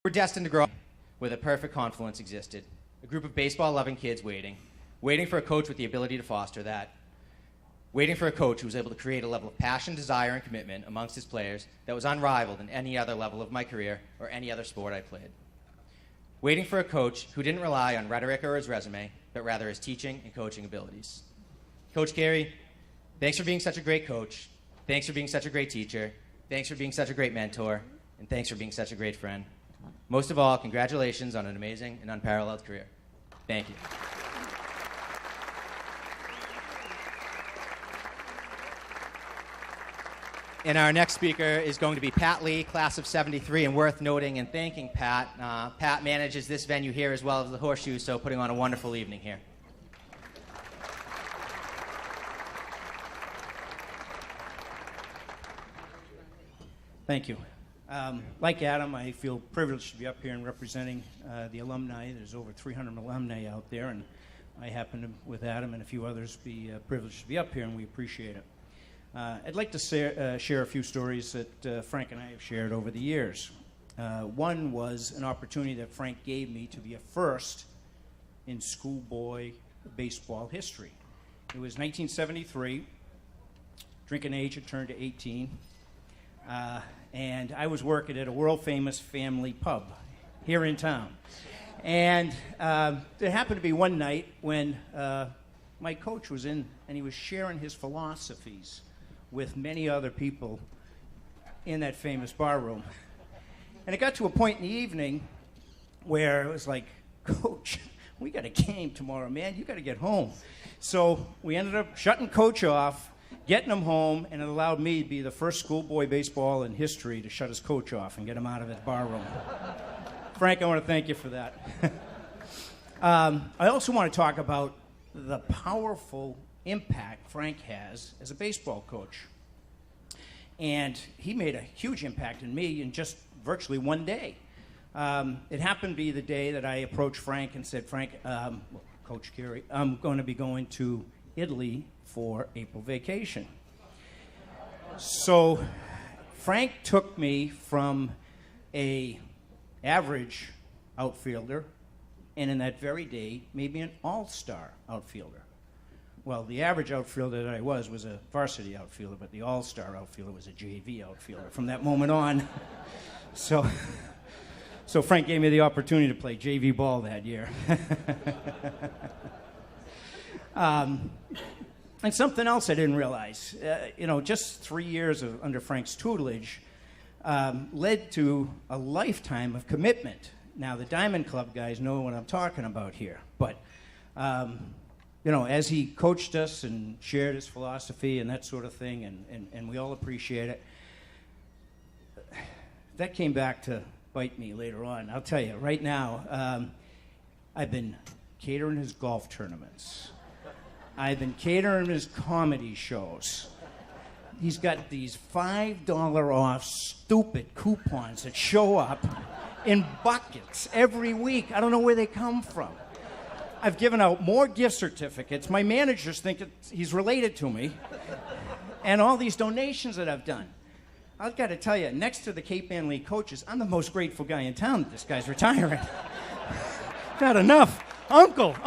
We're destined to grow up where the perfect confluence existed. A group of baseball-loving kids waiting for a coach with the ability to foster that. Waiting for a coach who was able to create a level of passion, desire, and commitment amongst his players that was unrivaled in any other level of my career or any other sport I played. Waiting for a coach who didn't rely on rhetoric or his resume, but rather his teaching and coaching abilities. Coach Carey, thanks for being such a great coach. Thanks for being such a great teacher. Thanks for being such a great mentor. And thanks for being such a great friend. Most of all, congratulations on an amazing and unparalleled career. Thank you. And our next speaker is going to be Pat Lee, class of 73, and worth noting and thanking Pat. Pat manages this venue here as well as the Horseshoe, so putting on a wonderful evening here. Thank you. Like Adam, I feel privileged to be up here and representing the alumni. There's over 300 alumni out there, and I happen to, with Adam and a few others, be privileged to be up here, and we appreciate it. I'd like to share a few stories that Frank and I have shared over the years. One was an opportunity that Frank gave me to be a first in schoolboy baseball history. It was 1973. Drinking age had turned to 18. And I was working at a world-famous family pub here in town. And there happened to be one night when my coach was in, and he was sharing his philosophies with many other people in that famous bar room. And it got to a point in the evening where it was like, Coach, we got a game tomorrow, man. You got to get home. So we ended up shutting Coach off, getting him home, and it allowed me to be the first schoolboy baseball in history to shut his coach off and get him out of his bar room. Frank, I want to thank you for that. I also want to talk about the powerful impact Frank has as a baseball coach. And he made a huge impact on me in just virtually one day. It happened to be the day that I approached Frank and said, Frank, Coach Carey, I'm going to be going to Italy for April vacation. So Frank took me from a average outfielder, and in that very day, maybe an all-star outfielder. Well, the average outfielder that I was a varsity outfielder, but the all-star outfielder was a JV outfielder from that moment on. So Frank gave me the opportunity to play JV ball that year. And something else I didn't realize, just 3 years under Frank's tutelage led to a lifetime of commitment. Now, the Diamond Club guys know what I'm talking about here, but as he coached us and shared his philosophy and that sort of thing, and we all appreciate it, that came back to bite me later on. I'll tell you, right now, I've been catering his golf tournaments. I've been catering his comedy shows. He's got these $5 off stupid coupons that show up in buckets every week. I don't know where they come from. I've given out more gift certificates. My managers think that he's related to me. And all these donations that I've done. I've got to tell you, next to the Cape Ann League coaches, I'm the most grateful guy in town that this guy's retiring. Not enough. Uncle.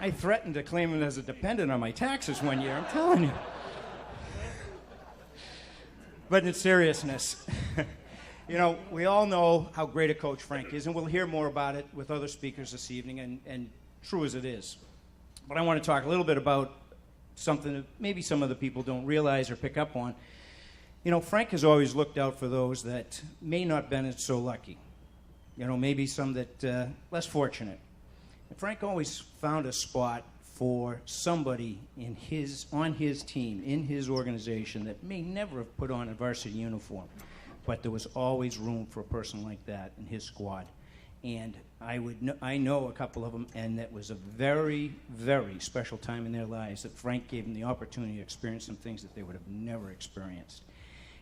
I threatened to claim him as a dependent on my taxes one year, I'm telling you. But in seriousness, we all know how great a coach Frank is, and we'll hear more about it with other speakers this evening, and true as it is. But I want to talk a little bit about something that maybe some of the people don't realize or pick up on. Frank has always looked out for those that may not have been so lucky. Maybe some that less fortunate. And Frank always found a spot for somebody on his team, in his organization, that may never have put on a varsity uniform, but there was always room for a person like that in his squad. And I know a couple of them, and that was a very, very special time in their lives that Frank gave them the opportunity to experience some things that they would have never experienced.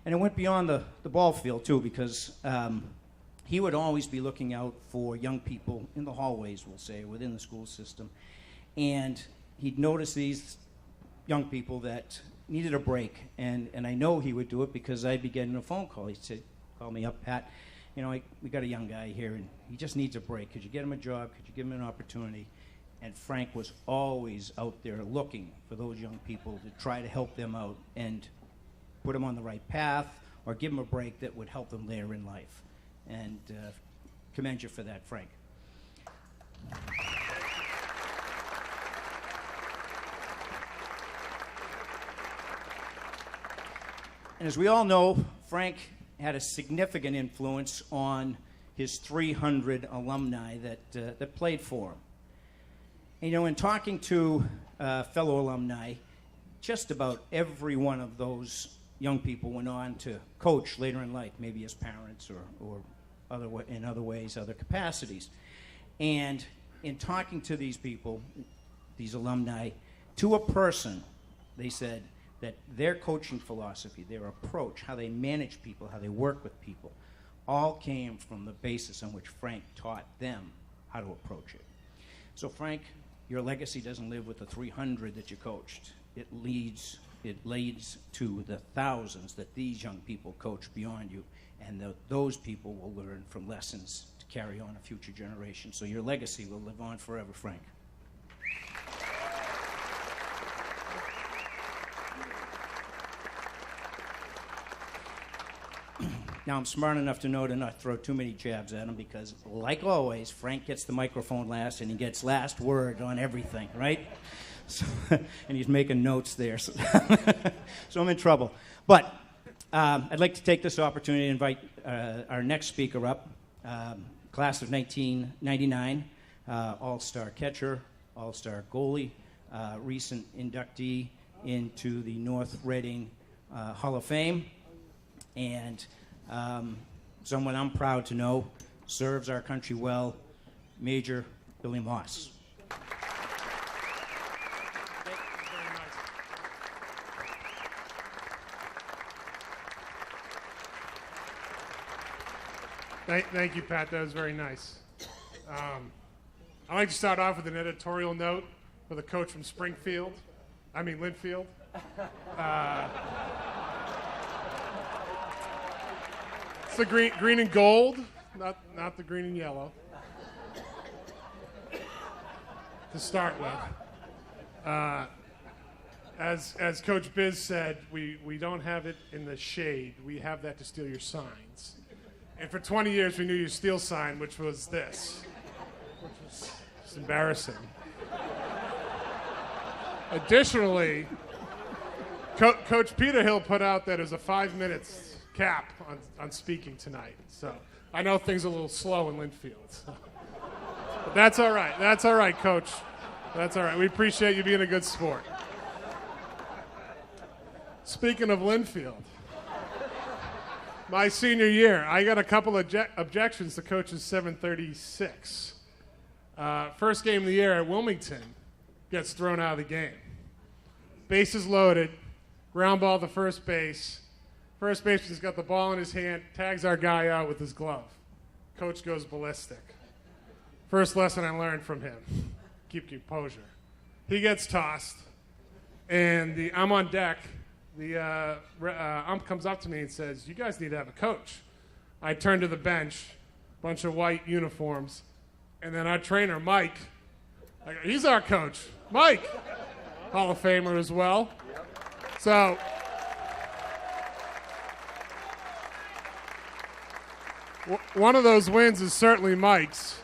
And it went beyond the ball field, too, because he would always be looking out for young people in the hallways, we'll say, within the school system. And he'd notice these young people that needed a break, and I know he would do it because I'd be getting a phone call. He'd say, call me up, Pat, we got a young guy here, and he just needs a break. Could you get him a job? Could you give him an opportunity? And Frank was always out there looking for those young people to try to help them out and put them on the right path or give them a break that would help them later in life. And commend you for that, Frank. And as we all know, Frank had a significant influence on his 300 alumni that played for him. And, in talking to fellow alumni, just about every one of those young people went on to coach later in life, maybe as parents or in other ways, other capacities. And in talking to these people, these alumni, to a person, they said that their coaching philosophy, their approach, how they manage people, how they work with people, all came from the basis on which Frank taught them how to approach it. So Frank, your legacy doesn't live with the 300 that you coached. It leads to the thousands that these young people coach beyond you, and those people will learn from lessons to carry on a future generation. So your legacy will live on forever, Frank. Now, I'm smart enough to know to not throw too many jabs at him because, like always, Frank gets the microphone last and he gets last word on everything, right? So, and he's making notes there, so, so I'm in trouble. But I'd like to take this opportunity to invite our next speaker up, class of 1999, all-star catcher, all-star goalie, recent inductee into the North Reading Hall of Fame, and someone I'm proud to know serves our country well, Major Billy Moss. Thank you, Pat. That was very nice. I'd like to start off with an editorial note for the coach from Linfield. It's the green and gold, not the green and yellow. To start with, as Coach Biz said, we don't have it in the shade. We have that to steal your signs. And for 20 years, we knew your steal sign, which was this, which was just embarrassing. Additionally, Coach Peter Hill put out that there's a 5 minutes cap on speaking tonight. So I know things are a little slow in Linfield. So. But that's all right. That's all right, Coach. That's all right. We appreciate you being a good sport. Speaking of Linfield, my senior year, I got a couple of objections to Coach's 736. First game of the year at Wilmington gets thrown out of the game. Bases loaded, ground ball to first base. First baseman's got the ball in his hand, tags our guy out with his glove. Coach goes ballistic. First lesson I learned from him, keep composure. He gets tossed, and I'm on deck. The ump comes up to me and says, "You guys need to have a coach." I turn to the bench, bunch of white uniforms, and then our trainer, Mike, he's our coach. Mike, Hall of Famer as well. So one of those wins is certainly Mike's.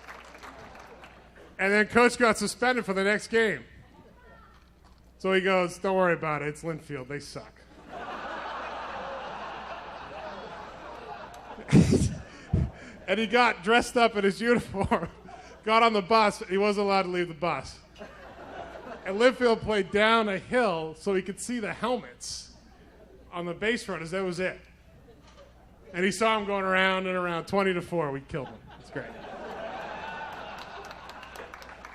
And then Coach got suspended for the next game. So he goes, "Don't worry about it. It's Linfield. They suck." And he got dressed up in his uniform, got on the bus. He wasn't allowed to leave the bus. And Linfield played down a hill so he could see the helmets on the base runners. That was it. And he saw him going around and around. 20-4, we killed him. It's great.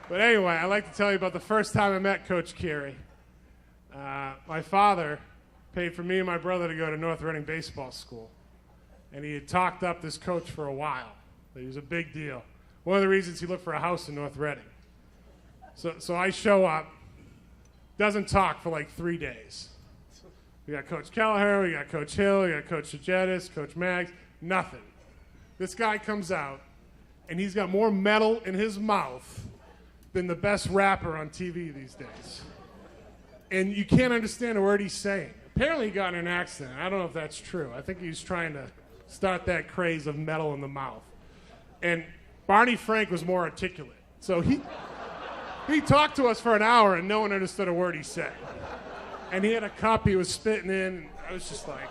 But anyway, I'd like to tell you about the first time I met Coach Carey. My father paid for me and my brother to go to North Reading baseball school. And he had talked up this coach for a while. He was a big deal. One of the reasons he looked for a house in North Reading. So I show up, doesn't talk for like 3 days. We got Coach Kelleher, we got Coach Hill, we got Coach Sagettis, Coach Maggs, nothing. This guy comes out, and he's got more metal in his mouth than the best rapper on TV these days. And you can't understand a word he's saying. Apparently he got in an accident. I don't know if that's true. I think he's trying to start that craze of metal in the mouth. And Barney Frank was more articulate. So he talked to us for an hour, and no one understood a word he said. And he had a cup he was spitting in, and I was just like,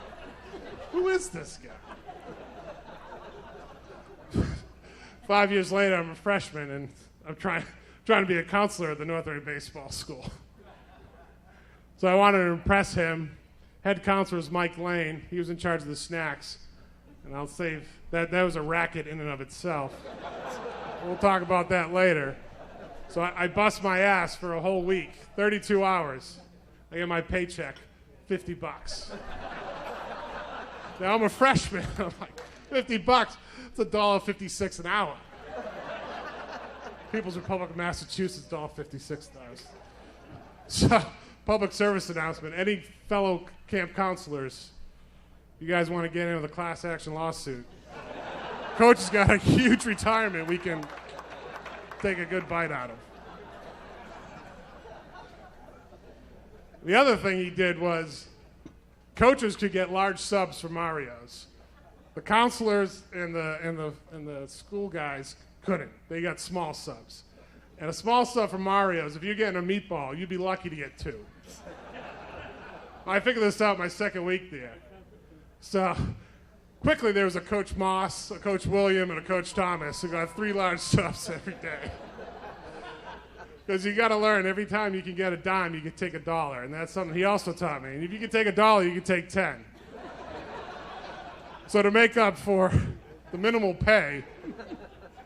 who is this guy? 5 years later, I'm a freshman, and I'm trying to be a counselor at the North Reading Baseball School. So I wanted to impress him. Head counselor was Mike Lane. He was in charge of the snacks. And I'll save that. That was a racket in and of itself. We'll talk about that later. So I bust my ass for a whole week, 32 hours. I get my paycheck, $50. Now I'm a freshman. I'm like, $50? It's $1.56 an hour. People's Republic of Massachusetts, $1.56. So, public service announcement. Any fellow camp counselors, you guys want to get into the class action lawsuit? Coach has got a huge retirement we can take a good bite out of. The other thing he did was coaches could get large subs for Mario's. The counselors and the school guys couldn't. They got small subs. And a small sub for Mario's, if you're getting a meatball, you'd be lucky to get 2. I figured this out my second week there. So quickly there was a Coach Moss, a Coach William, and a Coach Thomas who got 3 large subs every day. Because you got to learn, every time you can get a dime, you can take $1. And that's something he also taught me. And if you can take $1, you can take 10. So to make up for the minimal pay,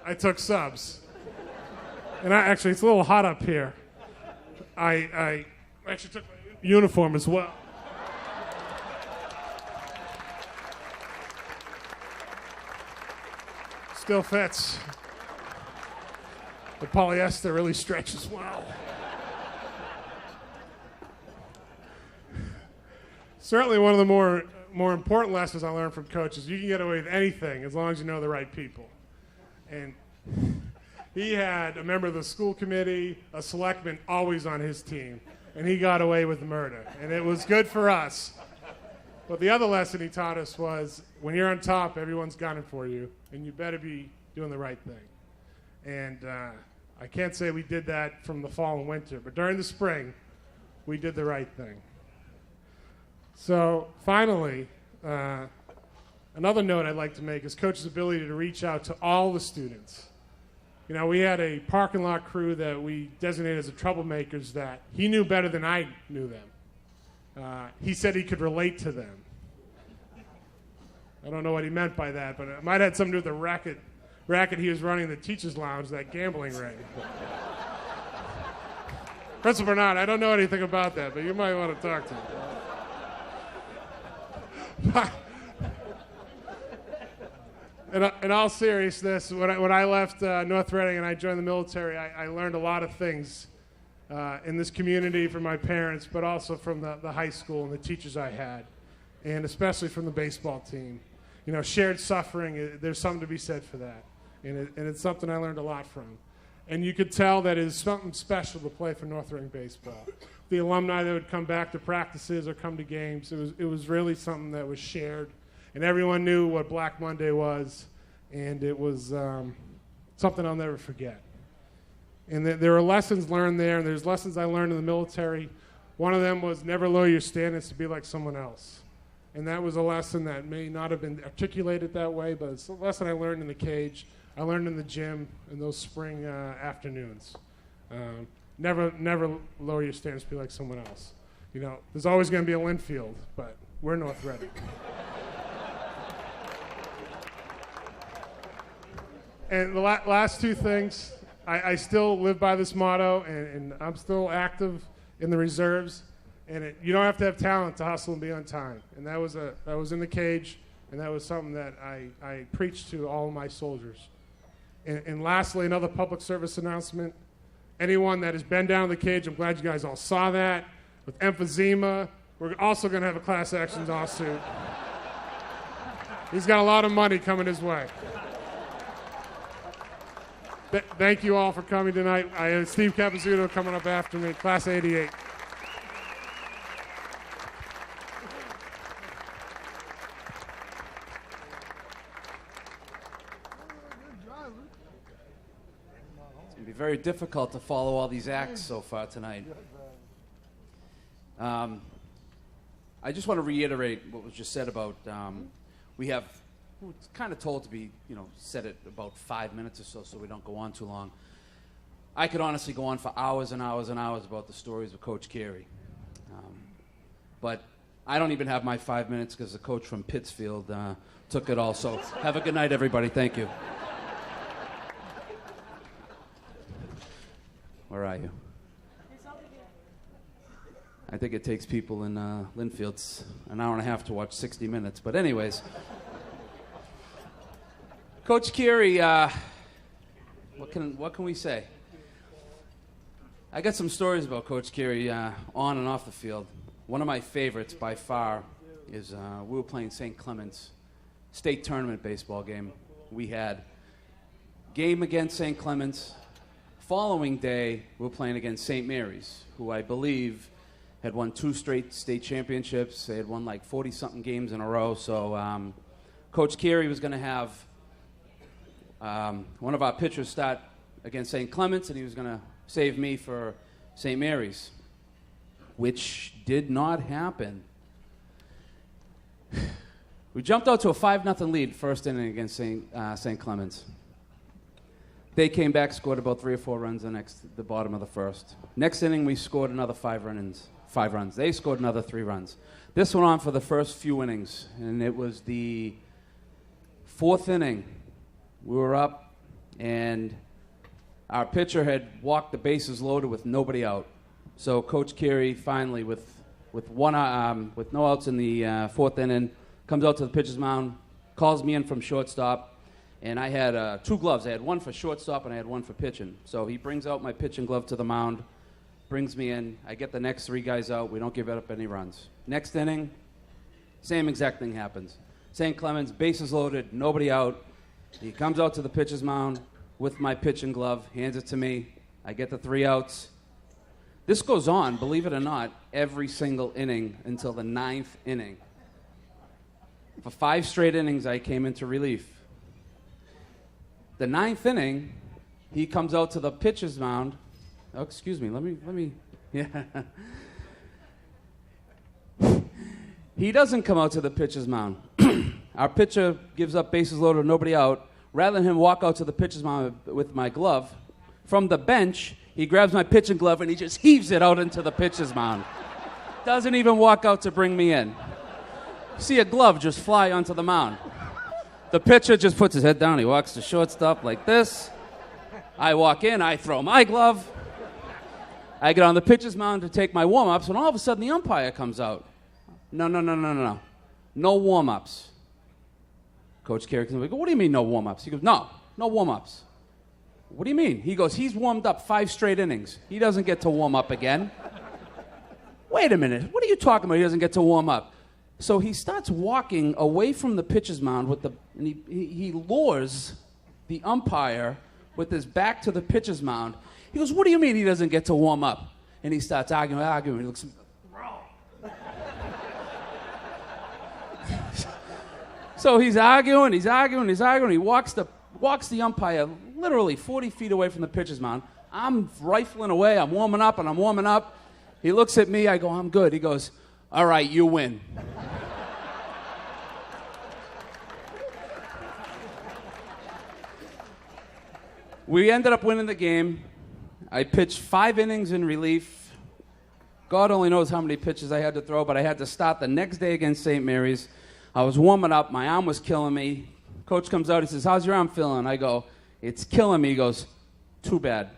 I took subs. And actually, it's a little hot up here. I actually took my uniform as well. Still fits. The polyester really stretches well. Certainly one of the more important lessons I learned from coaches, you can get away with anything as long as you know the right people. And he had a member of the school committee, a selectman always on his team, and he got away with murder. And it was good for us. But the other lesson he taught us was when you're on top, everyone's gunning for you, and you better be doing the right thing. And I can't say we did that from the fall and winter, but during the spring, we did the right thing. So finally, another note I'd like to make is coach's ability to reach out to all the students. You know, we had a parking lot crew that we designated as the troublemakers that he knew better than I knew them. He said he could relate to them. I don't know what he meant by that, but it might have had something to do with the racket he was running in the teacher's lounge, that gambling ring. Principal Bernard, I don't know anything about that, but you might want to talk to him. In all seriousness, when I left North Reading and I joined the military, I learned a lot of things in this community from my parents, but also from the high school and the teachers I had, and especially from the baseball team. You know, shared suffering, there's something to be said for that. And it's something I learned a lot from. And you could tell that it's something special to play for North Reading baseball. The alumni that would come back to practices or come to games, it was really something that was shared. And everyone knew what Black Monday was, and it was something I'll never forget. And there are lessons learned there, and there's lessons I learned in the military. One of them was never lower your standards to be like someone else. And that was a lesson that may not have been articulated that way, but it's a lesson I learned in the cage. I learned in the gym in those spring afternoons. Never lower your standards to be like someone else. You know, there's always going to be a Linfield, but we're North Reading. And the last 2 things, I still live by this motto, and I'm still active in the reserves. And you don't have to have talent to hustle and be on time. And that was in the cage, and that was something that I preached to all of my soldiers. And lastly, another public service announcement. Anyone that has been down in the cage, I'm glad you guys all saw that. With emphysema, We're also going to have a class action lawsuit. He's got a lot of money coming his way. Thank you all for coming tonight. I have Steve Capizzuto coming up after me, Class 88. It's going to be very difficult to follow all these acts so far tonight. I just want to reiterate what was just said about we have, it's kind of told to be, set at about 5 minutes or so we don't go on too long. I could honestly go on for hours and hours and hours about the stories of Coach Carey. But I don't even have my 5 minutes because the coach from Pittsfield took it all. So have a good night, everybody. Thank you. Where are you? I think it takes people in Linfield an hour and a half to watch 60 Minutes. But anyways, Coach Carey, what can we say? I got some stories about Coach Carey on and off the field. One of my favorites by far is we were playing St. Clements state tournament baseball game. We had game against St. Clements. Following day, we were playing against St. Mary's, who I believe had won 2 straight state championships. They had won like 40-something games in a row. So Coach Carey was going to have one of our pitchers start against St. Clements, and he was going to save me for St. Mary's, which did not happen. We jumped out to a 5-0 lead first inning against St. Clements. They came back, scored about 3 or 4 runs the bottom of the first. Next inning, we scored another 5 runs. They scored another 3 runs. This went on for the first few innings, and it was the 4th inning. We were up, and our pitcher had walked the bases loaded with nobody out. So Coach Carey finally, with no outs in the 4th inning, comes out to the pitcher's mound, calls me in from shortstop, and I had 2 gloves. I had one for shortstop and I had one for pitching. So he brings out my pitching glove to the mound, brings me in. I get the next 3 guys out. We don't give up any runs. Next inning, same exact thing happens. St. Clements, bases loaded, nobody out. He comes out to the pitcher's mound with my pitching glove, hands it to me. I get the 3 outs. This goes on, believe it or not, every single inning until the 9th inning. For 5 straight innings, I came into relief. The 9th inning, he comes out to the pitcher's mound. Oh, excuse me, let me, yeah. He doesn't come out to the pitcher's mound. Our pitcher gives up bases loaded, nobody out. Rather than him walk out to the pitcher's mound with my glove, from the bench, he grabs my pitching glove and he just heaves it out into the pitcher's mound. Doesn't even walk out to bring me in. See a glove just fly onto the mound. The pitcher just puts his head down. He walks to shortstop like this. I walk in. I throw my glove. I get on the pitcher's mound to take my warm-ups, and all of a sudden the umpire comes out. No. No warm-ups. Coach Carey comes. I go, what do you mean no warm-ups? He goes, no warm-ups. What do you mean? He goes, he's warmed up 5 straight innings. He doesn't get to warm up again. Wait a minute. What are you talking about? He doesn't get to warm up. So he starts walking away from the pitcher's mound and he lures the umpire with his back to the pitcher's mound. He goes, what do you mean he doesn't get to warm up? And he starts arguing. He looks, so he's arguing. He walks the umpire literally 40 feet away from the pitcher's mound. I'm rifling away. I'm warming up. He looks at me. I go, I'm good. He goes, all right, you win. We ended up winning the game. I pitched 5 innings in relief. God only knows how many pitches I had to throw, but I had to start the next day against St. Mary's. I was warming up. My arm was killing me. Coach comes out. He says, how's your arm feeling? I go, it's killing me. He goes, too bad.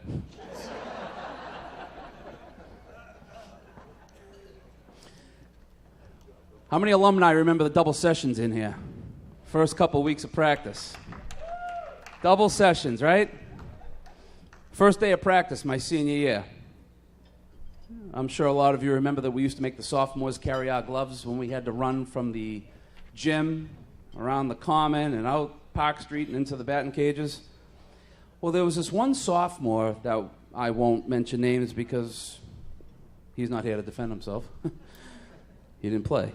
How many alumni remember the double sessions in here? First couple weeks of practice. Double sessions, right? First day of practice, my senior year. I'm sure a lot of you remember that we used to make the sophomores carry our gloves when we had to run from the gym around the common and out Park Street and into the batting cages. Well, there was this one sophomore that I won't mention names because he's not here to defend himself. He didn't play.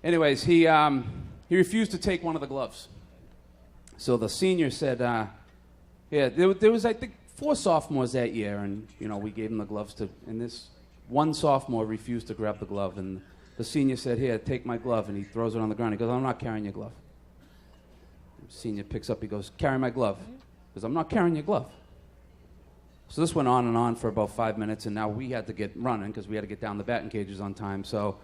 Anyways, he refused to take one of the gloves. So the senior said, there was, I think, 4 sophomores that year, and, we gave him the gloves and this one sophomore refused to grab the glove, and the senior said, here, take my glove, and he throws it on the ground. He goes, I'm not carrying your glove. The senior picks up, he goes, carry my glove. He goes, I'm not carrying your glove. So this went on and on for about 5 minutes, and now we had to get running because we had to get down the batting cages on time. So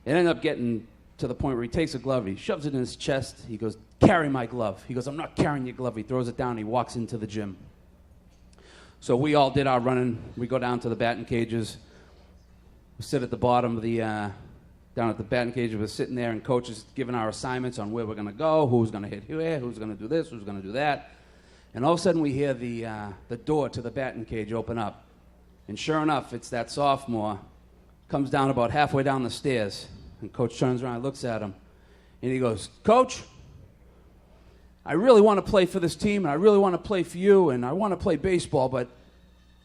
it ended up getting to the point where he takes a glove, he shoves it in his chest, he goes, carry my glove. He goes, I'm not carrying your glove. He throws it down, he walks into the gym. So we all did our running. We go down to the batting cages. We sit at the bottom of the, down at the batting cage. We're sitting there, and coach is giving our assignments on where we're going to go, who's going to hit here, who's going to do this, who's going to do that. And all of a sudden we hear the door to the batting cage open up. And sure enough, it's that sophomore. Comes down about halfway down the stairs. And coach turns around and looks at him. And he goes, Coach, I really want to play for this team, and I really want to play for you, and I want to play baseball, but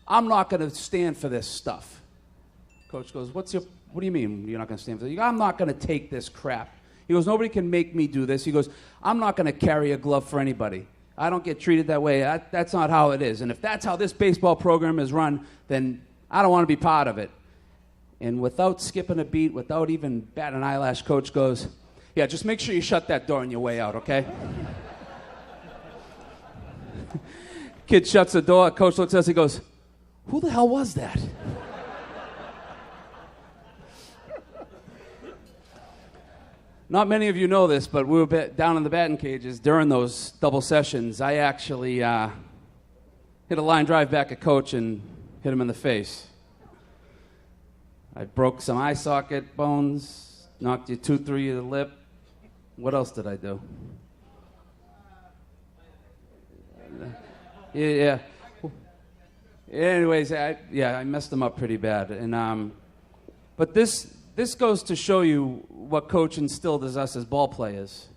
I'm not going to stand for this stuff. Coach goes, what do you mean you're not going to stand for this? I'm not going to take this crap. He goes, nobody can make me do this. He goes, I'm not going to carry a glove for anybody. I don't get treated that way. That's not how it is. And if that's how this baseball program is run, then I don't want to be part of it. And without skipping a beat, without even batting an eyelash, coach goes, yeah, just make sure you shut that door on your way out, okay? Kid shuts the door. Coach looks at us. He goes, who the hell was that? Not many of you know this, but we were down in the batting cages during those double sessions. I actually hit a line drive back at coach and hit him in the face. I broke some eye socket bones, knocked your tooth through your lip. What else did I do? Yeah. Anyways, I messed him up pretty bad. And but this goes to show you what coach instilled as us as ball players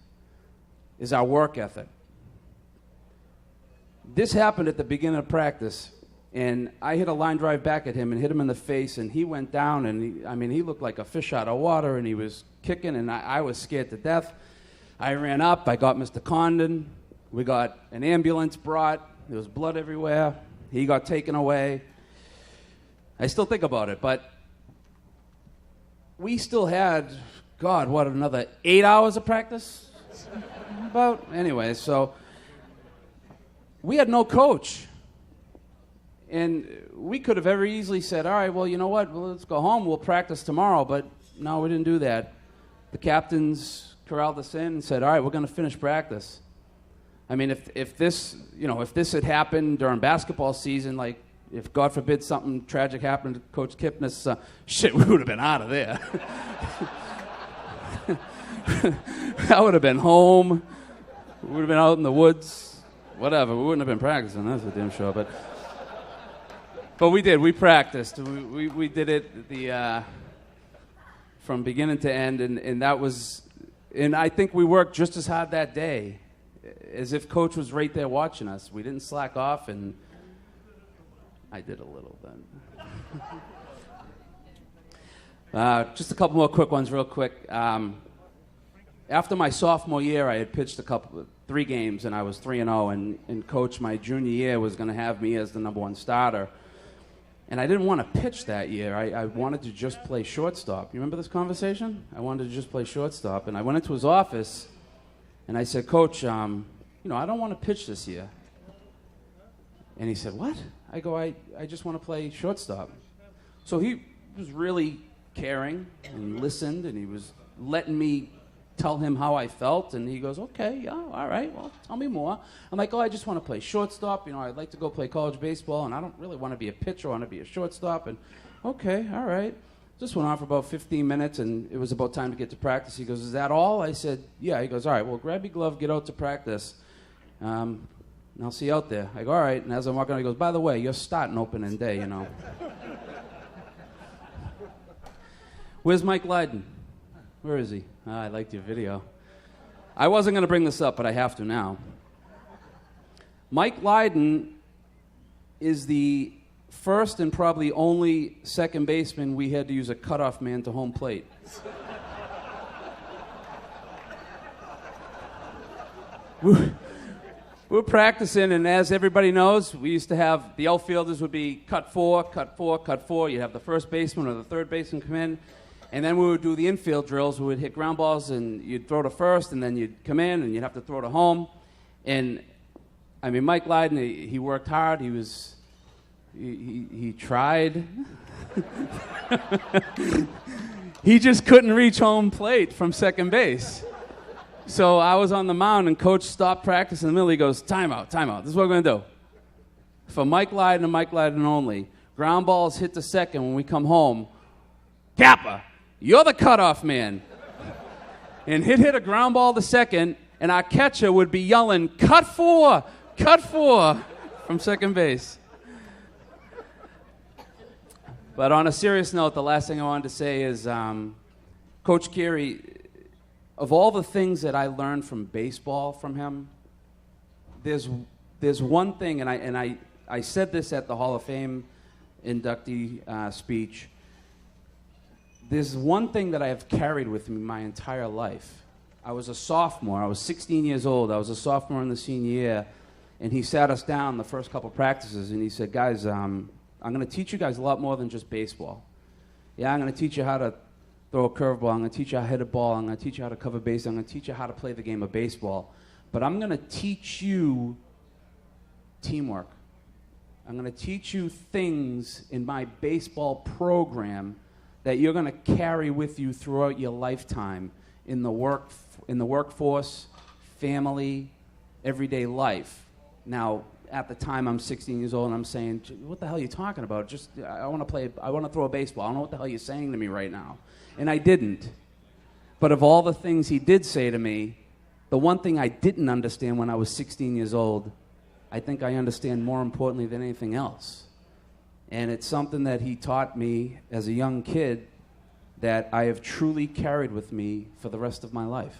is our work ethic. This happened at the beginning of practice, and I hit a line drive back at him and hit him in the face, and he went down, and he looked like a fish out of water, and he was kicking, and I was scared to death. I ran up. I got Mr. Condon. We got an ambulance brought. There was blood everywhere. He got taken away. I still think about it, but we still had, another 8 hours of practice? Anyway, so we had no coach. And we could have very easily said, all right, well, you know what? Well, let's go home. We'll practice tomorrow. But no, we didn't do that. The captains corralled us in and said, all right, we're going to finish practice. I mean, if this had happened during basketball season, like if, God forbid, something tragic happened to Coach Kipnis, we would have been out of there. I would have been home. We would have been out in the woods. Whatever. We wouldn't have been practicing. That's for damn sure. But we did. We practiced. We did it from beginning to end, and that was. And I think we worked just as hard that day, as if Coach was right there watching us. We didn't slack off, and I did a little then. Just a couple more quick ones, real quick. After my sophomore year, I had pitched 3 games, and I was 3-0, and Coach, my junior year, was going to have me as the number 1 starter. And I didn't want to pitch that year. I wanted to just play shortstop. You remember this conversation? I wanted to just play shortstop. And I went into his office, and I said, Coach, I don't want to pitch this year. And he said, what? I go, I just want to play shortstop. So he was really caring and listened, and he was letting me tell him how I felt, and he goes, okay, yeah, all right, well, tell me more. I'm like, I just want to play shortstop. I'd like to go play college baseball, and I don't really want to be a pitcher. I want to be a shortstop. And okay, all right. This went on for about 15 minutes, and it was about time to get to practice. He goes, is that all? I said, yeah. He goes, all right, well, grab your glove, get out to practice, and I'll see you out there. I go, all right. And as I'm walking out, he goes, by the way, you're starting opening day, Where's Mike Lydon? Where is he? I liked your video. I wasn't going to bring this up, but I have to now. Mike Lydon is the first and probably only second baseman we had to use a cutoff man to home plate. We were practicing, and as everybody knows, we used to have the outfielders would be cut four, cut four, cut four. You'd have the first baseman or the third baseman come in, and then we would do the infield drills. We would hit ground balls, and you'd throw to first, and then you'd come in, and you'd have to throw to home. And I mean, Mike Lydon, he worked hard. He tried. He just couldn't reach home plate from second base. So I was on the mound, and Coach stopped practice in the middle. He goes, timeout, timeout. This is what we're going to do. For Mike Lydon and Mike Lydon only, ground balls hit the second when we come home. Kappa, you're the cutoff man. And he'd hit a ground ball to second, and our catcher would be yelling, cut four from second base. But on a serious note, the last thing I wanted to say is Coach Carey, of all the things that I learned from baseball from him, there's one thing, and I said this at the Hall of Fame inductee speech. There's one thing that I have carried with me my entire life. I was a sophomore. I was 16 years old. I was a sophomore in the senior year, and he sat us down the first couple practices, and he said, guys, I'm going to teach you guys a lot more than just baseball. Yeah, I'm going to teach you how to throw a curveball. I'm going to teach you how to hit a ball. I'm going to teach you how to cover base. I'm going to teach you how to play the game of baseball. But I'm going to teach you teamwork. I'm going to teach you things in my baseball program that you're going to carry with you throughout your lifetime in the workforce, family, everyday life. Now, at the time, I'm 16 years old, and I'm saying, what the hell are you talking about? I want to throw a baseball. I don't know what the hell you're saying to me right now. And I didn't. But of all the things he did say to me, the one thing I didn't understand when I was 16 years old, I think I understand more importantly than anything else. And it's something that he taught me as a young kid that I have truly carried with me for the rest of my life.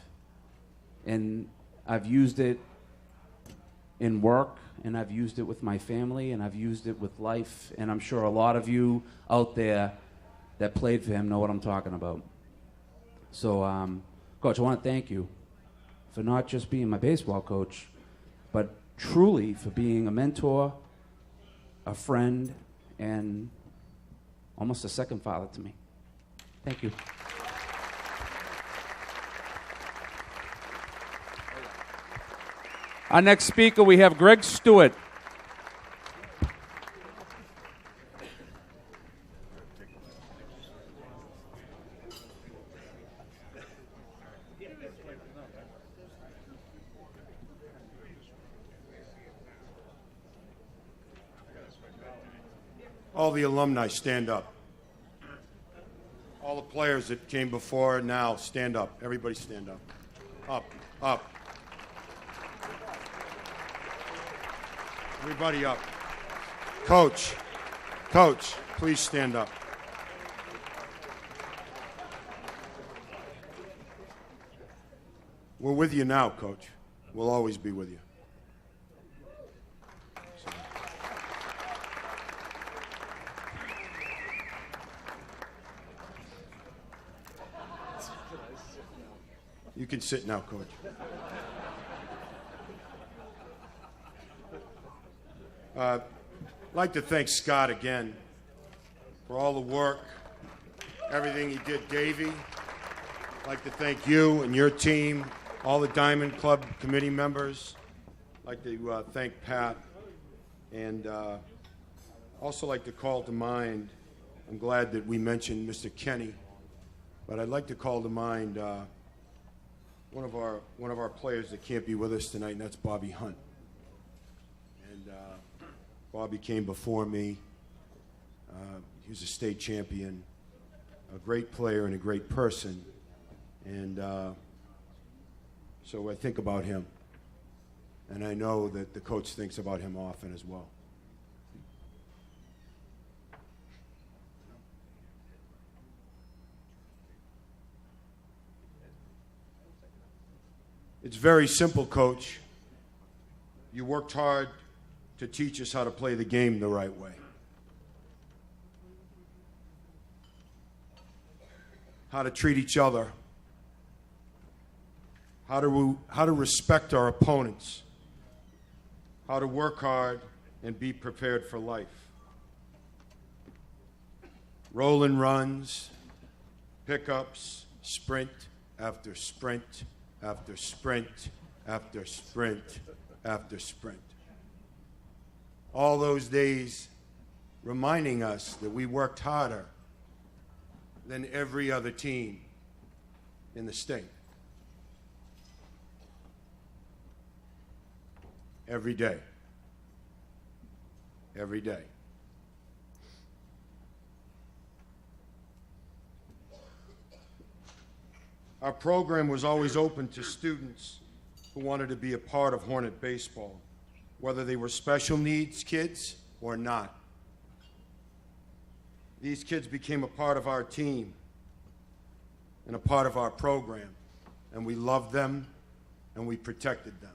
And I've used it in work, and I've used it with my family, and I've used it with life, and I'm sure a lot of you out there that played for him know what I'm talking about. So, Coach, I want to thank you for not just being my baseball coach, but truly for being a mentor, a friend, and almost a second father to me. Thank you. Our next speaker, we have Greg Stewart. All the alumni, stand up. All the players that came before, now, stand up. Everybody stand up. Up, up. Everybody up. Coach, please stand up. We're with you now, Coach. We'll always be with you. You can sit now, Coach. I'd like to thank Scott again for all the work, everything he did, Davey. I'd like to thank you and your team, all the Diamond Club committee members. I'd like to thank Pat, and also like to call to mind, I'm glad that we mentioned Mr. Kenny, but I'd like to call to mind one of our players that can't be with us tonight, and that's Bobby Hunt. And Bobby came before me. He was a state champion, a great player and a great person. And so I think about him. And I know that the coach thinks about him often as well. It's very simple, Coach. You worked hard to teach us how to play the game the right way. How to treat each other. How to respect our opponents. How to work hard and be prepared for life. Rolling runs, pickups, sprint after sprint after sprint after sprint after sprint. All those days reminding us that we worked harder than every other team in the state. Every day. Every day. Our program was always open to students who wanted to be a part of Hornet baseball, whether they were special needs kids or not. These kids became a part of our team and a part of our program, and we loved them and we protected them.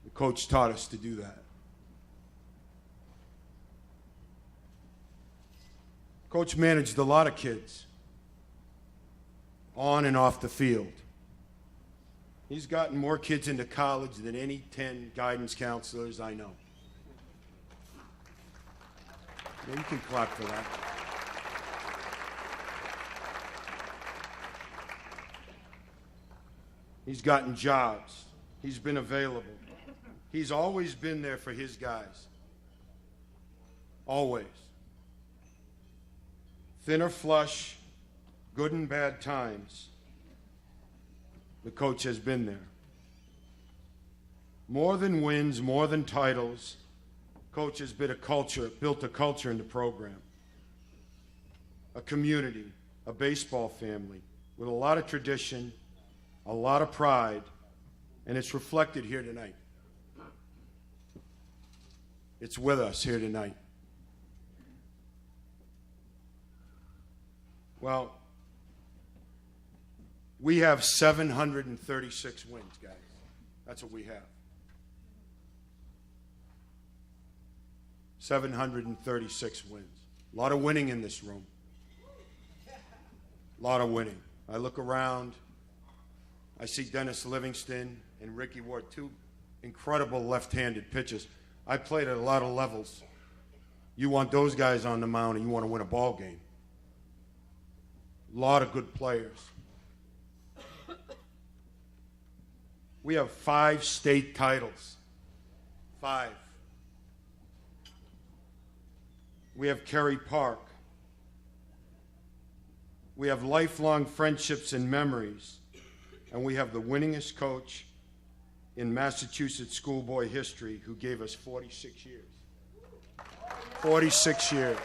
The coach taught us to do that. Coach managed a lot of kids on and off the field. He's gotten more kids into college than any 10 guidance counselors I know. Yeah, you can clap for that. He's gotten jobs. He's been available. He's always been there for his guys. Always. Thin or flush, good and bad times, the coach has been there. More than wins, more than titles, coach has built a culture in the program. A community, a baseball family with a lot of tradition, a lot of pride, and it's reflected here tonight. It's with us here tonight. Well, we have 736 wins, guys. That's what we have. 736 wins. A lot of winning in this room. A lot of winning. I look around. I see Dennis Livingston and Ricky Ward, two incredible left-handed pitchers. I played at a lot of levels. You want those guys on the mound and you want to win a ball game. A lot of good players. We have 5 state titles. 5. We have Carey Park. We have lifelong friendships and memories. And we have the winningest coach in Massachusetts schoolboy history who gave us 46 years. 46 years.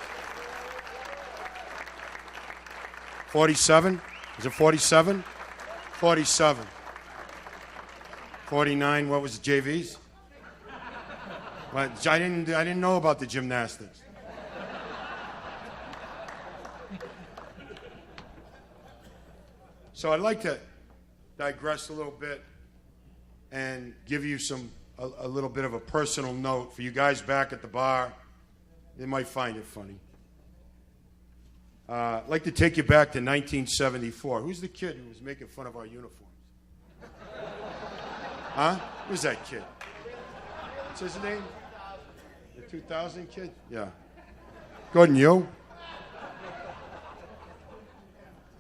47? Is it 47? 47. 49, what was the JVs? What, I didn't know about the gymnastics. So I'd like to digress a little bit and give you a little bit of a personal note for you guys back at the bar. They might find it funny. I'd like to take you back to 1974. Who's the kid who was making fun of our uniforms? Huh? Who's that kid? What's his name? The 2000 kid? Yeah. Good, and you?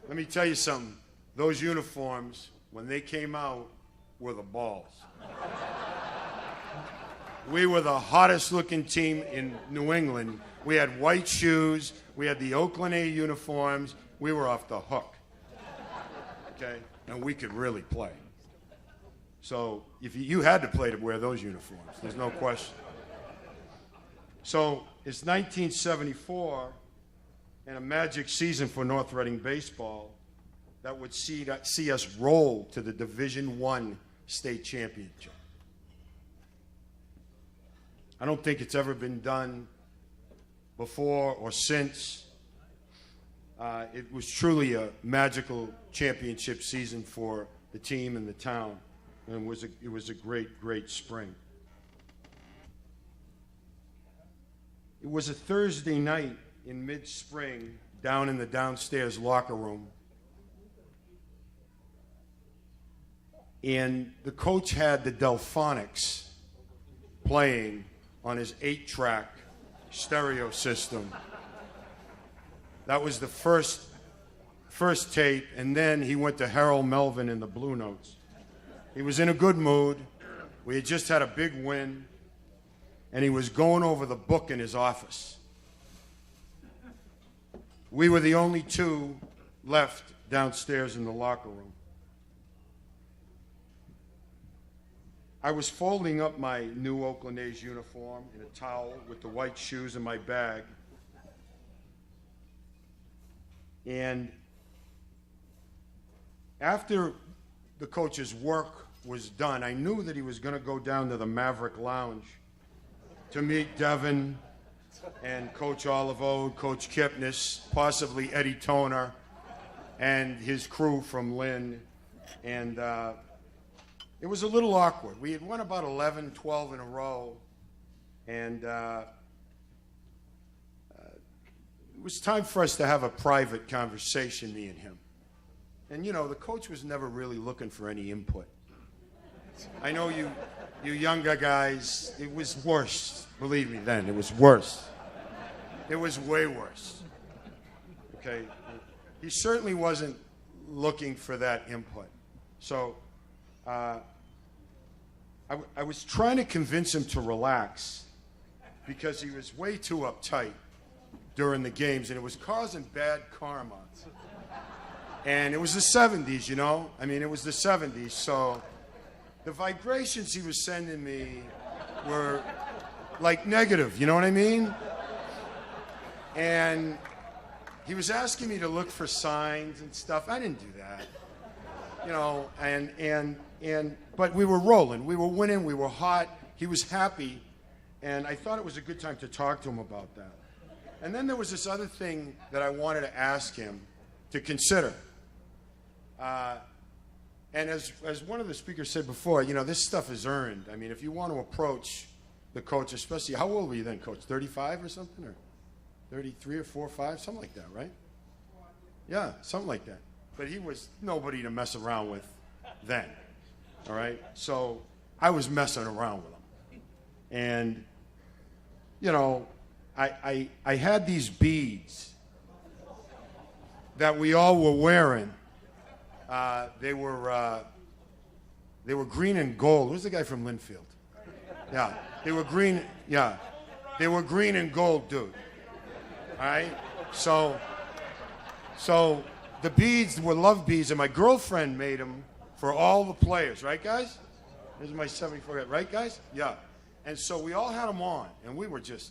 Let me tell you something. Those uniforms, when they came out, were the balls. We were the hottest looking team in New England. We had white shoes. We had the Oakland A uniforms. We were off the hook. Okay? And we could really play. So if you had to play to wear those uniforms, there's no question. So it's 1974 and a magic season for North Reading baseball that would see us roll to the Division I state championship. I don't think it's ever been done before or since. It was truly a magical championship season for the team and the town, and it was a great, great spring. It was a Thursday night in mid-spring down in the downstairs locker room, and the coach had the Delphonics playing on his 8-track stereo system. That was the first tape, and then he went to Harold Melvin and the Blue Notes. He was in a good mood. We had just had a big win, and he was going over the book in his office. We were the only two left downstairs in the locker room. I was folding up my new Oakland A's uniform in a towel with the white shoes in my bag. And after the coach's work was done, I knew that he was going to go down to the Maverick Lounge to meet Devin and Coach Olivo, Coach Kipnis, possibly Eddie Toner, and his crew from Lynn. And it was a little awkward. We had won about 11, 12 in a row, and it was time for us to have a private conversation, me and him. And, you know, the coach was never really looking for any input. I know you younger guys, it was worse. Believe me then, it was worse. It was way worse. Okay? He certainly wasn't looking for that input. So I was trying to convince him to relax because he was way too uptight during the games, and it was causing bad karma. And it was the 70s, you know? I mean, it was the 70s, so the vibrations he was sending me were like negative, you know what I mean? And he was asking me to look for signs and stuff. I didn't do that. You know, but we were rolling. We were winning. We were hot. He was happy. And I thought it was a good time to talk to him about that. And then there was this other thing that I wanted to ask him to consider. And as one of the speakers said before, you know, this stuff is earned. I mean, if you want to approach the coach, especially, how old were you then, Coach? 35 or something? Or 33 or 4 or 5? Something like that, right? Yeah, something like that. But he was nobody to mess around with then, all right? So I was messing around with him. And, you know, I had these beads that we all were wearing. They were green and gold. Who's the guy from Linfield? Yeah, they were green. Yeah, they were green and gold, dude. All right, so the beads were love beads, and my girlfriend made them for all the players, right, guys? This is my 74, right, guys? Yeah, and so we all had them on, and we were just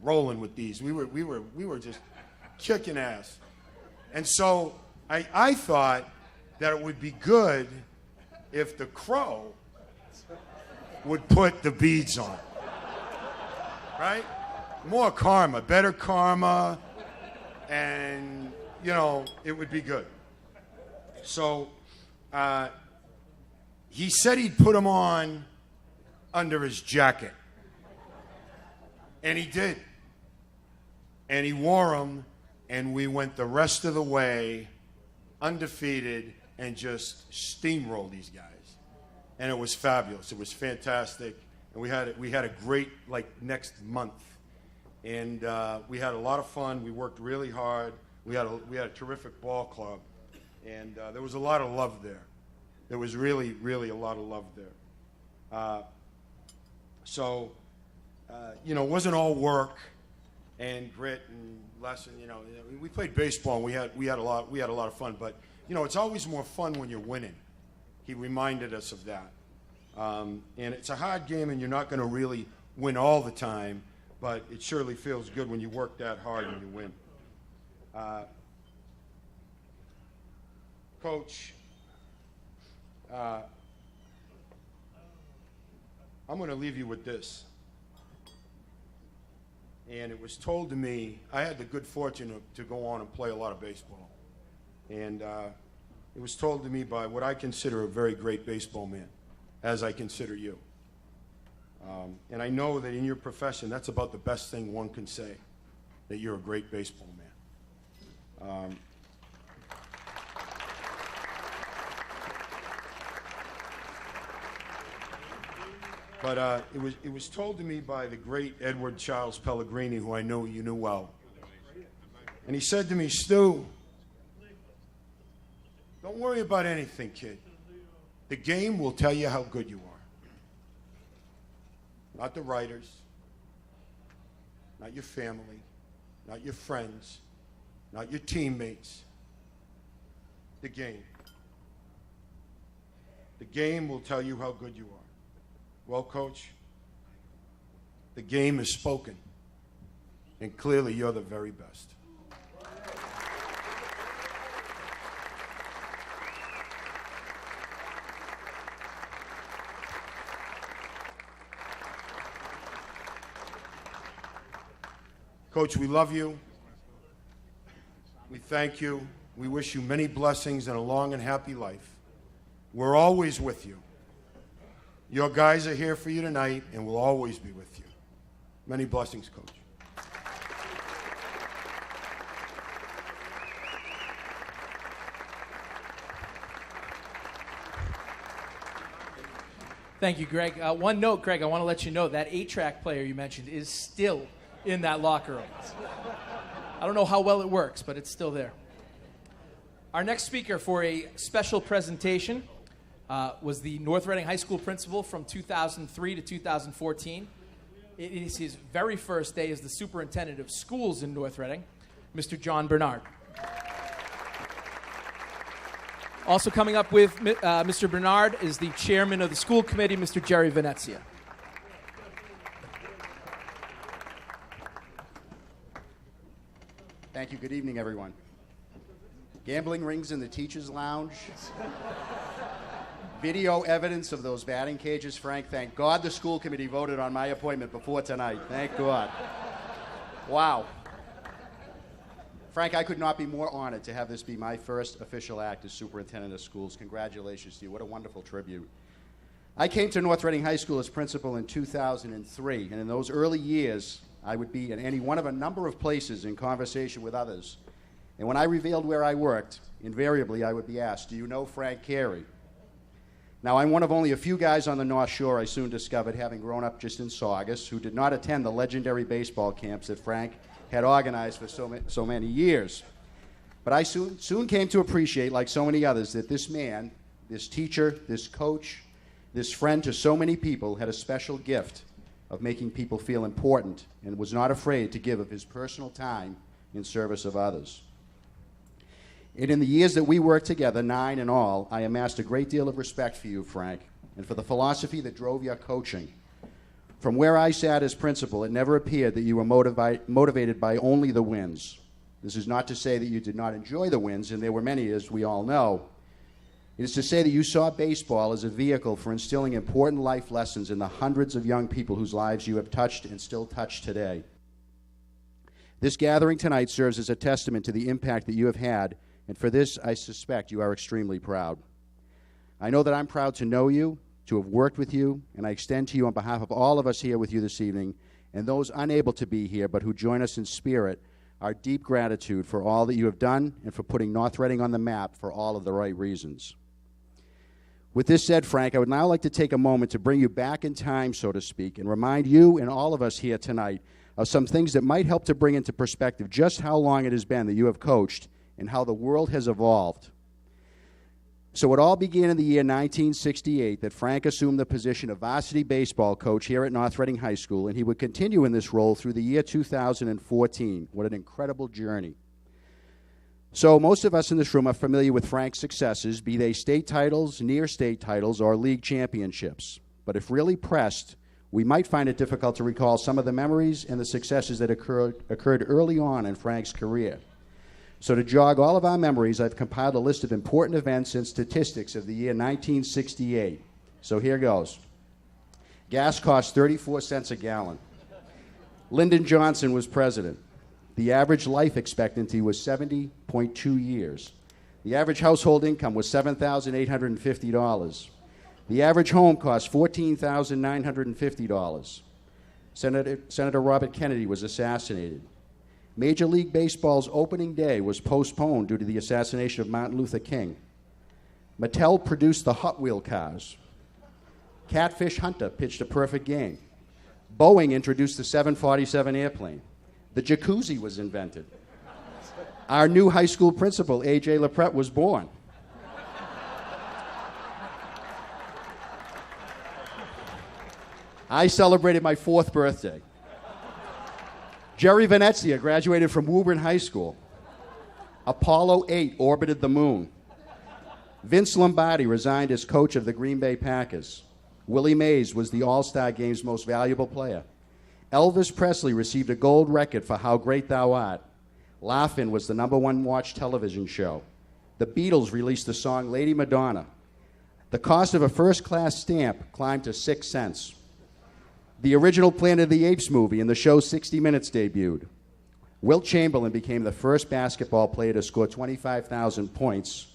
rolling with these. We were just kicking ass, and so I thought that it would be good if the Crow would put the beads on, right? More karma, better karma, and, you know, it would be good. So he said he'd put them on under his jacket, and he did. And he wore them, and we went the rest of the way undefeated and just steamrolled these guys. And it was fabulous. It was fantastic. And we had a great, like, next month. And we had a lot of fun. We worked really hard. We had a terrific ball club. And there was a lot of love there. There was really, really a lot of love there. You know, it wasn't all work and grit and lesson. You know, we played baseball and we had a lot of fun. But you know, it's always more fun when you're winning. He reminded us of that. And it's a hard game, and you're not going to really win all the time, but it surely feels good when you work that hard and you win. Coach, I'm going to leave you with this. And it was told to me, I had the good fortune to go on and play a lot of baseball. And it was told to me by what I consider a very great baseball man, as I consider you. And I know that in your profession, that's about the best thing one can say, that you're a great baseball man. But it was told to me by the great Edward Charles Pellegrini, who I know you knew well. And he said to me, Stu, don't worry about anything, kid. The game will tell you how good you are. Not the writers, not your family, not your friends, not your teammates. The game. The game will tell you how good you are. Well, Coach, the game is spoken, and clearly you're the very best. Coach, we love you. We thank you. We wish you many blessings and a long and happy life. We're always with you. Your guys are here for you tonight, and we'll always be with you. Many blessings, Coach. Thank you, Greg. One note, Greg, I want to let you know that 8-track player you mentioned is still in that locker room. I don't know how well it works, but it's still there. Our next speaker for a special presentation was the North Reading High School principal from 2003 to 2014. It is his very first day as the superintendent of schools in North Reading, Mr. John Bernard. Also coming up with Mr. Bernard is the chairman of the school committee, Mr. Jerry Venezia. Thank you. Good evening, everyone. Gambling rings in the teacher's lounge. Video evidence of those batting cages, Frank. Thank God the school committee voted on my appointment before tonight. Thank God. Wow. Frank, I could not be more honored to have this be my first official act as superintendent of schools. Congratulations to you. What a wonderful tribute. I came to North Reading High School as principal in 2003, and in those early years, I would be in any one of a number of places in conversation with others. And when I revealed where I worked, invariably I would be asked, do you know Frank Carey? Now, I'm one of only a few guys on the North Shore, I soon discovered, having grown up just in Saugus, who did not attend the legendary baseball camps that Frank had organized for so many years. But I soon came to appreciate, like so many others, that this man, this teacher, this coach, this friend to so many people had a special gift of making people feel important and was not afraid to give of his personal time in service of others. And in the years that we worked together, 9 in all, I amassed a great deal of respect for you, Frank, and for the philosophy that drove your coaching. From where I sat as principal, it never appeared that you were motivated by only the wins. This is not to say that you did not enjoy the wins, and there were many, as we all know. It is to say that you saw baseball as a vehicle for instilling important life lessons in the hundreds of young people whose lives you have touched and still touch today. This gathering tonight serves as a testament to the impact that you have had, and for this, I suspect you are extremely proud. I know that I'm proud to know you, to have worked with you, and I extend to you on behalf of all of us here with you this evening, and those unable to be here but who join us in spirit, our deep gratitude for all that you have done and for putting North Reading on the map for all of the right reasons. With this said, Frank, I would now like to take a moment to bring you back in time, so to speak, and remind you and all of us here tonight of some things that might help to bring into perspective just how long it has been that you have coached and how the world has evolved. So it all began in the year 1968 that Frank assumed the position of varsity baseball coach here at North Reading High School, and he would continue in this role through the year 2014. What an incredible journey. So most of us in this room are familiar with Frank's successes, be they state titles, near state titles, or league championships. But if really pressed, we might find it difficult to recall some of the memories and the successes that occurred early on in Frank's career. So to jog all of our memories, I've compiled a list of important events and statistics of the year 1968. So here goes. Gas cost 34 cents a gallon. Lyndon Johnson was president. The average life expectancy was 70.2 years. The average household income was $7,850. The average home cost $14,950. Senator Robert Kennedy was assassinated. Major League Baseball's opening day was postponed due to the assassination of Martin Luther King. Mattel produced the Hot Wheel cars. Catfish Hunter pitched a perfect game. Boeing introduced the 747 airplane. The jacuzzi was invented. Our new high school principal, A.J. LaPrette, was born. I celebrated my 4th birthday. Jerry Venezia graduated from Woburn High School. Apollo 8 orbited the moon. Vince Lombardi resigned as coach of the Green Bay Packers. Willie Mays was the All-Star Game's most valuable player. Elvis Presley received a gold record for How Great Thou Art. Laugh-In was the #1 watched television show. The Beatles released the song Lady Madonna. The cost of a first-class stamp climbed to 6 cents. The original Planet of the Apes movie and the show 60 Minutes debuted. Wilt Chamberlain became the first basketball player to score 25,000 points.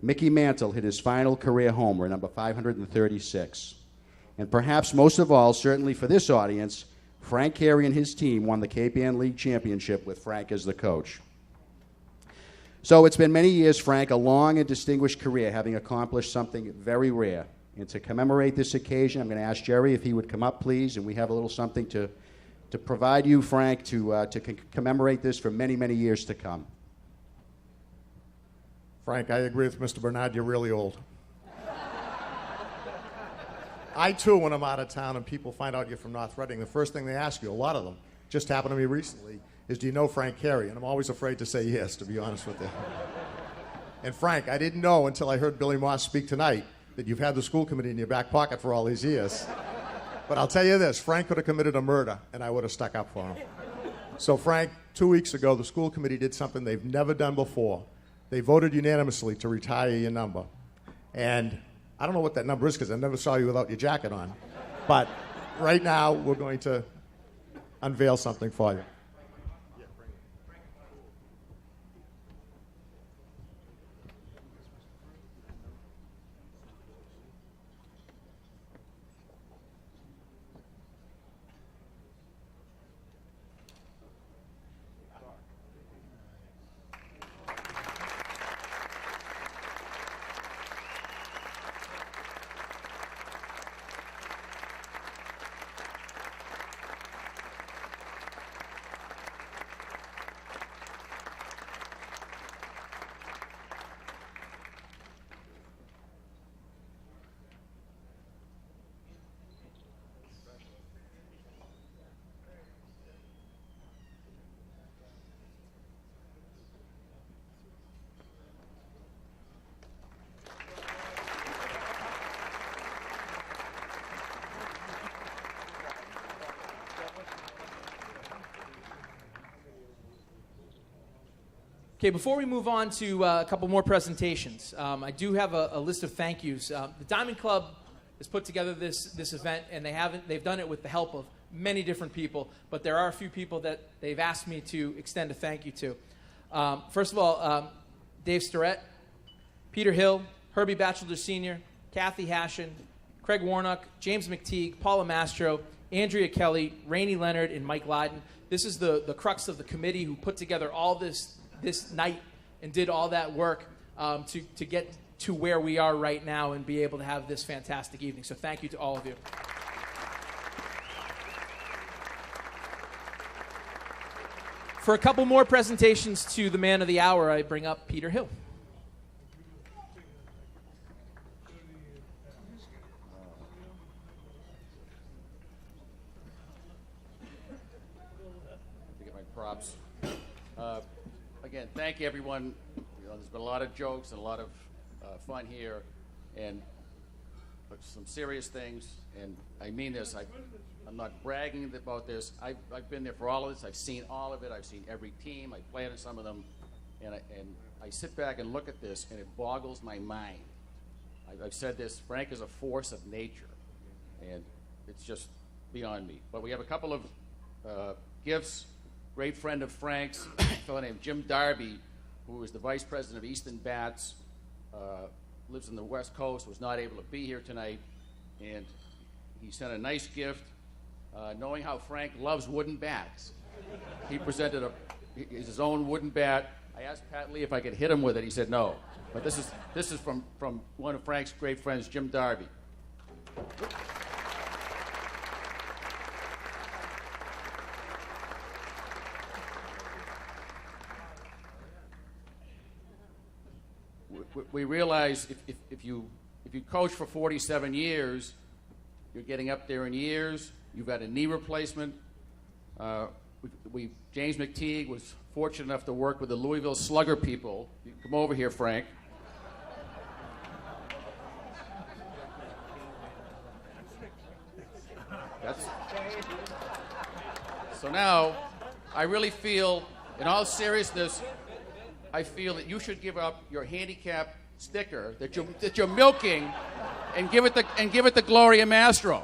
Mickey Mantle hit his final career homer, number 536. And perhaps most of all, certainly for this audience, Frank Carey and his team won the Cape Ann League Championship with Frank as the coach. So it's been many years, Frank, a long and distinguished career, having accomplished something very rare. And to commemorate this occasion, I'm going to ask Jerry if he would come up, please, and we have a little something to provide you, Frank, to commemorate this for many, many years to come. Frank, I agree with Mr. Bernard. You're really old. I, too, when I'm out of town and people find out you're from North Reading, the first thing they ask you, a lot of them, just happened to me recently, is do you know Frank Carey? And I'm always afraid to say yes, to be honest with you. And Frank, I didn't know until I heard Billy Moss speak tonight that you've had the school committee in your back pocket for all these years. But I'll tell you this, Frank could have committed a murder, and I would have stuck up for him. So, Frank, 2 weeks ago, the school committee did something they've never done before. They voted unanimously to retire your number. And I don't know what that number is because I never saw you without your jacket on. But right now, we're going to unveil something for you. Okay, before we move on to a couple more presentations, I do have a list of thank yous. The Diamond Club has put together this event, and they've done it with the help of many different people, but there are a few people that they've asked me to extend a thank you to. First of all, Dave Starrett, Peter Hill, Herbie Batchelder Sr., Kathy Hashin, Craig Warnock, James McTeague, Paula Mastro, Andrea Kelly, Rainey Leonard, and Mike Lyden. This is the crux of the committee who put together all this night and did all that work to get to where we are right now and be able to have this fantastic evening. So thank you to all of you. For a couple more presentations to the man of the hour, I bring up Peter Hill. To get my props. Again, thank you, everyone. You know, there's been a lot of jokes and a lot of fun here, and some serious things. And I mean this. I'm not bragging about this. I've been there for all of this. I've seen all of it. I've seen every team. I played in some of them, and I sit back and look at this, and it boggles my mind. I've said this. Frank is a force of nature, and it's just beyond me. But we have a couple of gifts. Great friend of Frank's, a fellow named Jim Darby, who is the vice president of Easton Bats, lives on the West Coast, was not able to be here tonight, and he sent a nice gift. Knowing how Frank loves wooden bats, he presented his own wooden bat. I asked Pat Lee if I could hit him with it. He said no. But this is from one of Frank's great friends, Jim Darby. We realize if you coach for 47 years, you're getting up there in years. You've got a knee replacement. James McTeague was fortunate enough to work with the Louisville Slugger people. You can come over here, Frank. So now, I really feel, in all seriousness, I feel that you should give up your handicap sticker that you're milking, and give it to Gloria Mastro.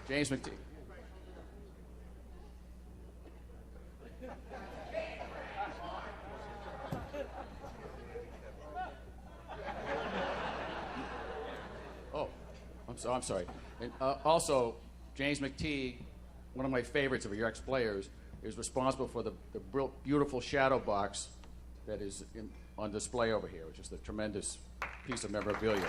James McTeague. Oh, I'm sorry. And also, James McTeague, one of my favorites of your ex-players, is responsible for the beautiful shadow box that is on display over here, which is a tremendous piece of memorabilia.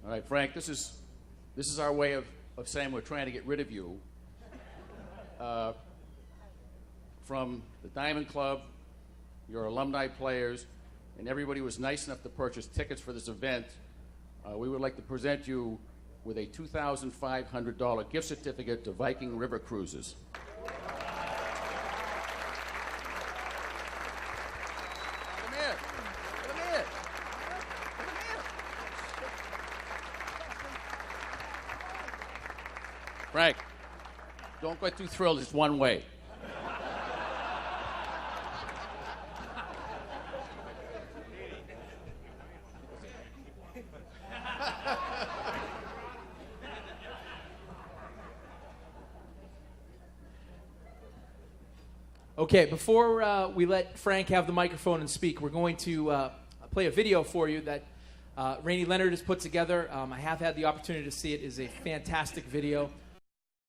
All right, Frank, this is our way of saying we're trying to get rid of you. From the Diamond Club, your alumni players, and everybody who was nice enough to purchase tickets for this event, we would like to present you with a $2,500 gift certificate to Viking River Cruises. Frank, don't get too thrilled. It's one way. Okay, before we let Frank have the microphone and speak, we're going to play a video for you that Rainey Leonard has put together. I have had the opportunity to see it. It is a fantastic video.